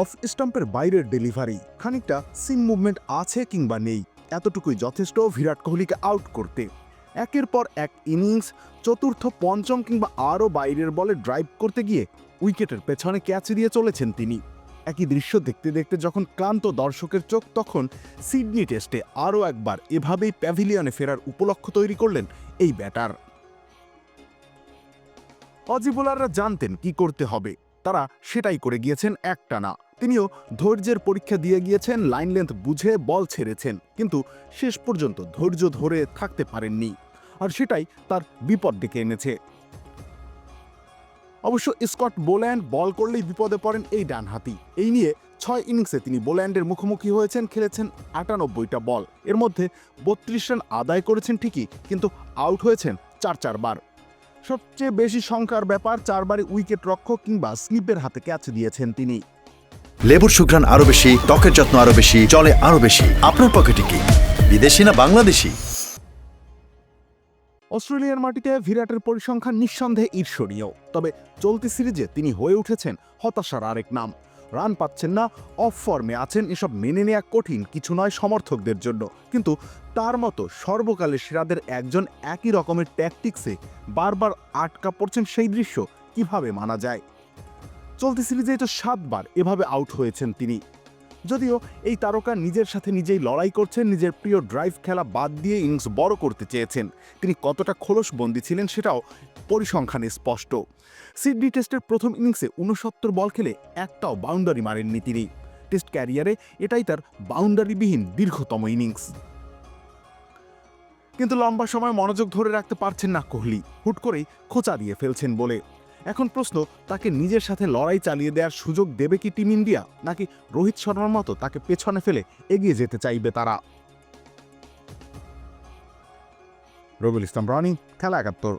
Of স্টাম্পের বাইরের delivery, খানিকটা সিম movement আছে কিংবা নেই, এতটুকুই যথেষ্ট বিরাট কোহলিকে আউট করতে। একের পর এক ইনিংস, চতুর্থ, পঞ্চম কিংবা আরও বাইরের বলে ড্রাইভ করতে গিয়ে উইকেটের পেছনে ক্যাচ দিয়ে চলেছেন তিনি। একই দৃশ্য দেখতে দেখতে যখন ক্লান্ত দর্শকের চোখ, তখন সিডনি টেস্টে আরও একবার এভাবেই প্যাভিলিয়নে ফেরার উপলক্ষ তৈরি করলেন এই ব্যাটার। অজি বোলাররা জানতেন কি করতে হবে, তারা সেটাই করে গিয়েছেন একটানা। তিনিও ধৈর্যের পরীক্ষা দিয়ে গিয়েছেন, লাইন লেন্থ বুঝে বল ছেড়েছেন, কিন্তু শেষ পর্যন্ত ধৈর্য ধরে থাকতে পারেননি, আর সেটাই তার বিপদ ডেকে এনেছে। অবশ্য স্কট বোল্যান্ড বল করলেই বিপদে পড়েন এই ডানহাতি। এই নিয়ে 6 ইনিংসে তিনি বোল্যান্ডের মুখোমুখি হয়েছেন, খেলেছেন 98টা বল, এর মধ্যে 32 রান আদায় করেছেন ঠিকই, কিন্তু আউট হয়েছেন 4 বার। সবচেয়ে বেশি সংখ্যার ব্যাপার, 4 বারই উইকেট রক্ষক কিংবা স্লিপের হাতে ক্যাচ দিয়েছেন তিনি। লেবুর সুঘ্রাণ আরো বেশি, ত্বকের যত্ন আরো বেশি, চলে আরো বেশি। আপনার পকেটে কি বিদেশি না বাংলাদেশি? অস্ট্রেলিয়ার মাটিতে বিরাটের পরিসংখ্যান নিঃসন্দেহে ঈর্ষণীয়, তবে চলতি সিরিজে তিনি হয়ে উঠেছেন হতাশার আরেক নাম। রান পাচ্ছেন না, অফ ফর্মে আছেন, এসব মেনে নেওয়া কঠিন কিছু নয় সমর্থকদের জন্য, কিন্তু তার মতো সর্বকালের সেরাদের একজন একই রকমের ট্যাকটিক্সে বারবার আটকা পড়ছেন, সেই দৃশ্য কিভাবে মানা যায়? চলতি সিরিজে তো 7 বার এভাবে আউট হয়েছেন তিনি। যদিও এই তারকা নিজের সাথে নিজেই লড়াই করছেন, নিজের প্রিয় ড্রাইভ খেলা বাদ দিয়ে ইনিংস বড় করতে চেয়েছেন। তিনি কতটা খোলসবন্দি ছিলেন সেটাও পরিসংখ্যানে স্পষ্ট। সিডনি টেস্টের প্রথম ইনিংসে 69 বল খেলে একটাও বাউন্ডারি মারেননি তিনি। টেস্ট ক্যারিয়ারে এটাই তার বাউন্ডারিবিহীন দীর্ঘতম ইনিংস। কিন্তু লম্বা সময় মনোযোগ ধরে রাখতে পারছেন না কোহলি, হুট করেই খোঁচা দিয়ে ফেলছেন বলে। এখন প্রশ্ন, তাকে নিজের সাথে লড়াই চালিয়ে দেওয়ার সুযোগ দেবে কি টিম ইন্ডিয়া, নাকি রোহিত শর্মার মতো তাকে পেছনে ফেলে এগিয়ে যেতে চাইবে তারা? রবিউল ইসলাম রনি, খেলা ৭১।